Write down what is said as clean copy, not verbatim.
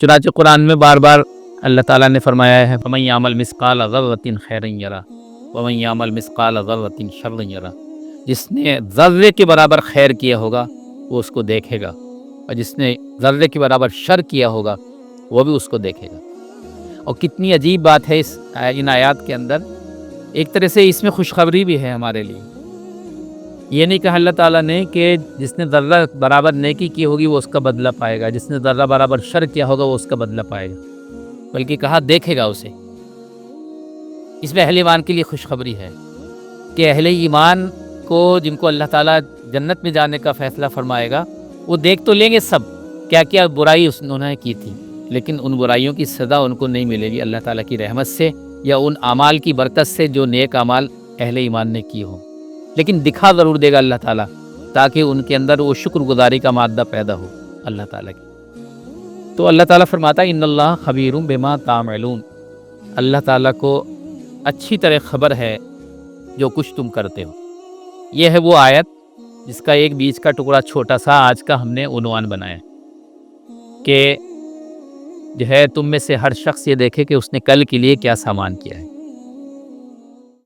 चुनांचे कुरान में बार बार अल्लाह ताला ने फरमाया है, फमन यामल मिस्काल ज़र्रतिन खैरन यरा वमन यामल मिस्काल ज़र्रतिन शर्रन यरा। जिसने ज़र्रे के बराबर खैर किया होगा वो उसको देखेगा, और जिसने ज़र्रे के बराबर शर किया होगा वो भी उसको देखेगा। और कितनी अजीब बात है इन आयात के अंदर। एक तरह से इसमें खुशखबरी भी है हमारे लिए। ये नहीं कहा अल्लाह ताला ने कि जिसने ज़र्रा बराबर नेकी की होगी वो उसका बदला पाएगा, जिसने ज़र्रा बराबर शर किया होगा वो उसका बदला पाएगा, बल्कि कहा देखेगा उसे। इसमें अहले ईमान के लिए खुशखबरी है कि अहले ईमान को, जिनको अल्लाह ताला जन्नत में जाने का फ़ैसला फरमाएगा, वो देख तो लेंगे सब क्या क्या बुराई उन्होंने की थी, लेकिन उन बुराइयों की सज़ा उनको नहीं मिलेगी अल्लाह ताला की रहमत से या उन अमाल की बरकत से जो नेक अमाल अहले ईमान ने की हो। लेकिन दिखा ज़रूर देगा अल्लाह ताला, ताकि उनके अंदर वो शुक्रगुजारी का मादा पैदा हो अल्लाह ताला की। तो अल्लाह ताला फरमाता है इन्नल्लाह खबीरुम बिमा तामलून। अल्लाह ताला को अच्छी तरह खबर है जो कुछ तुम करते हो। ये है वो आयत जिसका एक बीच का टुकड़ा छोटा सा आज का हमने उन्वान बनाया कि जो है तुम में से हर शख्स ये देखे कि उसने कल के लिए क्या सामान किया है।